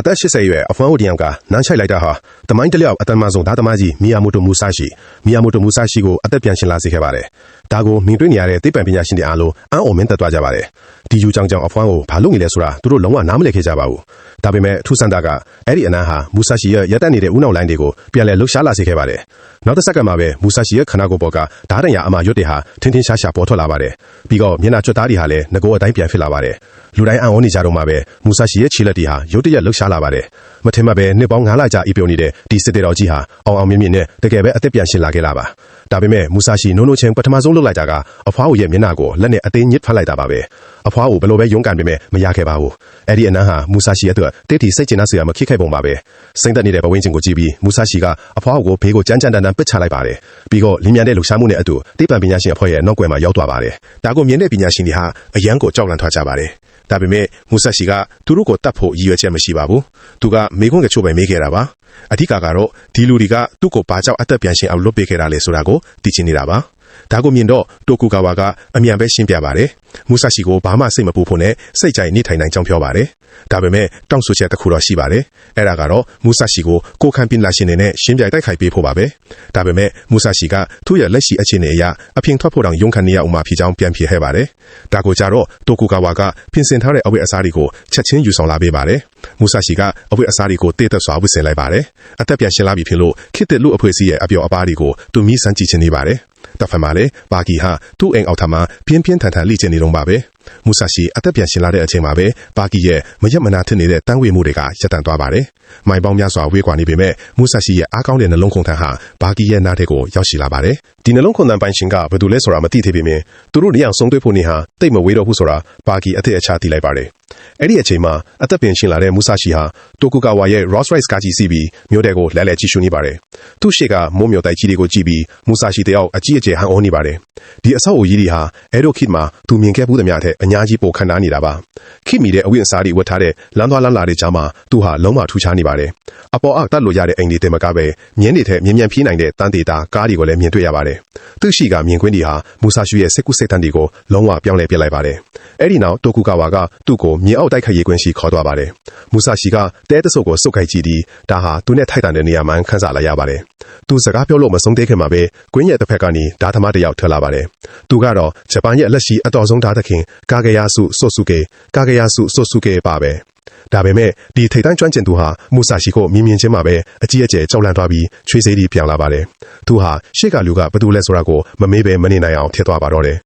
အသက်80ရွယ်အဖွားအိုတယောက်ကနန်းချိုက်လိုက်တာဟာတမိုင်းတလျောက်အတမဆုံးသားသမားကြီးမီယာမိုတိုမူဆာရှိကိုအသက်ပြန်ရှင်လာစေခဲ့ပါတယ်။ဒါကိုမြင်တွေ့နေရတဲ့သိပ္ပံပညာရှင်တွေအားလုံးအံ့ဩမင်းသက်သွားကြပါတယ်။ဒီယူကြောင်အဖွားကိုဘာလုပ်နေလဲဆိုတာသူတို့လုံးဝနားမလည်ခဲ့ကြပါဘူး။ဒါပေမဲ့ထူးဆန်းတာကအဲ့ဒီအနန်းဟာမူဆာရှိရဲ့ရက်တက်နေတဲ့ဦးနှောက်လိုင်းတွေကိုပြန်လည်လှုပ်ရှားလာစေခဲ့ပါတယ်။နောက်တစ်စက္ကန့်မှာပဲမူဆာရှိရဲ့ခန္ဓာကိုယ်ပေါ်ကဓာတ်တံရအမာရွတ်တွေဟာထင်းထင်းရှားရှားပေါ်ထွက်လာပါတယ်။ပြီးတော့မျက်နှာကျွတ်သားတွေဟာလည်းငကိုအတိုင်းပြန်ဖြစ်လာပါတယ်။လူတိုင်းအံ့ဩနေကြတော့မှပဲမူဆာရှိရဲ့ခြေလက်တွေဟာရုတ်တရက်လှုပ်ရှားလာပါတယ်။မထင်မှပဲနှစ်ပေါင်း9လကြာဤပြုံနေတဲ့ဒီစစ်တေတော်ကြီးဟာအောင်မြင်မြင်နဲ့တကယ်ပဲအသက်ပြန်ရှင်လာခဲ့တာပါ။ဒါပေမဲ့မူဆာရှိနိုးချင်းပထမဆုံးလုပ်လိုက်တာကအဖွားရဲ့မျက်နှာကိုလက်နဲ့အသေးညစ်ဖတ်လိုက်တာပါပဲ။အဖွားကိုဘလို့ပဲရုန်းကန်ပေမဲ့မရခဲ့ပါဘူး။အဲ့ဒီအနန်းဟာမူဆာရှိရဲ့အတွက်တိတ်တီစိတ်ကျဉ်းစရာမဖြစ်ခဲ့ပုံပါပဲ။စိမ့်သက်နေတဲ့ဘဝင်းချင်းကိုကြည့်ပြီးမူဆာရှိကအဖွားကိုဘေးကိုကြမ်းကြမ်းတမ်းပစ်ချလိုက်ပါတယ်။ပြီးတော့လင်းမြန်တဲ့လှူရှားမှုနဲ့အတူသိပ္ပံပညာရှင်အဖွဲ့ရဲ့နောက်ွယ်မှာရောက်သွားပါတယ်။ဒါကိုမြင်တဲ့ပညာရှင်တွေဟာအယံကိုကြောက်လန့်ထွက်ကြပါတယ်။ဒါပေမဲ့မူဆာရှိကသူတို့ကိုတတ်ဖို့ရည်ရွယ်ချက်မရှိပါဘူး။သူကမေခွန်းကချို့ပဲမေးခဲ့တာပါ။အဓိကကတော့ဒီလူတွေကသူ့ကိုဘာကြောင့်အသက်ပြန်ရှင်အောင်လုပ်ပေးခဲ့တာလဲဆိုတာကိုသိချင်နေတာပါ။ဒါကိုမြင်တော့တိုကူကာဝါကအမြန်ပဲရှင်းပြပါတယ်။မူဆာရှိကိုဘာမှစိတ်မပူဖို့နဲ့စိတ်ကြိုက်နေထိုင်နိုင်ကြောင်းပြောပါတယ်။ဒါပေမဲ့တောင်းဆိုချက်တစ်ခုတော့ရှိပါတယ်။အဲ့ဒါကတော့မူဆာရှိကိုခံပင်လာရှင်နဲ့ရှင်းပြတိုက်ခိုက်ပေးဖို့ပါပဲ။ဒါပေမဲ့မူဆာရှိကသူ့ရဲ့လက်ရှိအခြေအနေအရအပြင်ထွက်ဖို့တောင်ရုန်းကန်နေရအောင်မှဖြစ်ကြောင်းပြန်ဖြေခဲ့ပါတယ်။ဒါကိုကြတော့တိုကူကာဝါကပြင်ဆင်ထားတဲ့အဝတ်အစားတွေကိုချက်ချင်းယူဆောင်လာပေးပါတယ်။မူဆာရှိကအဝတ်အစားတွေကိုတေးသက်စွာဝတ်ဆင်လိုက်ပါတယ်။အသက်ပြန်ရှင်လာပြီဖြစ်လို့ခေတ်သစ်လူအဖွဲ့အစည်းရဲ့အပျော်အပါးတွေကိုသူမိစမ်းကြည့်ချင်နေပါတယ်။တဖန်မှာလေဘာကီဟာသူ့အိမ်အောက်ထမှာပြင်းပြင်းထန်ထန်လိကျင်နေတော့ပါပဲမူဆာရှိအသက်ပြန်ရှင်လာတဲ့အချိန်မှာပဲဘာကီရဲ့မရက်မနာထစ်နေတဲ့တန်းဝေမှုတွေကရပ်တန့်သွားပါတယ်မိုင်ပေါင်းများစွာဝေးကွာနေပေမဲ့မူဆာရှိရဲ့အားကောင်းတဲ့နှလုံးခုန်ထန်ဟာဘာကီရဲ့နားထဲကိုရောက်ရှိလာပါတယ်ဒီနှလုံးခုန်ထန်ပိုင်ရှင်ကဘယ်သူလဲဆိုတာမသိသေးပေမဲ့သူတို့နေအောင်ဆုံးတွေ့ဖို့နေဟာတိတ်မဝေးတော့ဘူးဆိုတာဘာကီအသက်အချာသိလိုက်ပါတယ်အဲ့ဒီအချိန်မှာအသက်ပြန်ရှင်လာတဲ့မူဆာရှိဟာတိုကူကာဝါရဲ့ Rolls Royce ကားကြီးစီးပြီးမြို့တဲကိုလဲလှယ်ကြည့်ရှုနေပါတယ်သူ့ရှေ့ကမိုးမြို့တိုက်ကြီးတွေကိုကြည့်ပြီးမူဆာရှိတယောက်အကြီးအကျယ်ဟန်အောနေပါတယ်ဒီအဆောက်အဦကြီးတွေဟာအဲ့တို့ခေတ်မှာသူမြင်ခဲ့ဘူးသမျှထက်အများကြီးပိုခံထားနေတာပါခေတ်မီတဲ့အဝတ်အစားတွေဝတ်ထားတဲ့လမ်းသွားလမ်းလာတွေကြားမှာသူဟာလုံးဝထူးခြားနေပါတယ်အပေါ်အောက်တက်လို့ရတဲ့အိမ်တွေတင်မကပဲမြင်းတွေထက်မြင်ပြေးနိုင်တဲ့တန်တေတာကားတွေကိုလည်းမြင်တွေ့ရပါတယ်သူ့ရှိကမြင်ကွင်းတွေဟာမူဆာရှိရဲ့စိတ်ကူးစိတ်တန်တွေကိုလုံးဝပြောင်းလဲပြလိုက်ပါတယ်အဲ့ဒီနောက်တိုကူကာဝါကသူ့ကိုမြေအောက်တိုက်ခိုက်ရေးကွင်းရှိခေါ်သွားပါတယ်မူဆာရှိကတဲတဆုပ်ကိုစုပ်ခိုက်ကြည့်ပြီးဒါဟာသူနဲ့ထိုက်တန်တဲ့နေရာမှခန်းစားလာရပါတယ်သူစကားပြောလို့မဆုံးသေးခင်မှာပဲကွင်းရဲ့တစ်ဖက်ကနေဓာသမားတစ်ယောက်ထွက်လာပါတယ်သူကတော့ဂျပန်ရဲ့လက်ရှိအတော်ဆုံးဓာသခင်ကာဂယာစုဆိုဆုကေပါပဲဒါပေမဲ့ဒီထိတ်တန့်ကျွမ်းကျင်သူဟာမူဆာရှိကိုမြင်ချင်းမှာပဲအကြီးအကျယ်ကြောက်လန့်သွားပြီးချွေးစေးပြီးပြောင်းလာပါတယ်သူဟာရှေ့ကလူကဘယ်သူလဲဆိုတာကိုမမေးပဲမနေနိုင်အောင်ဖြစ်သွားပါတော့တယ်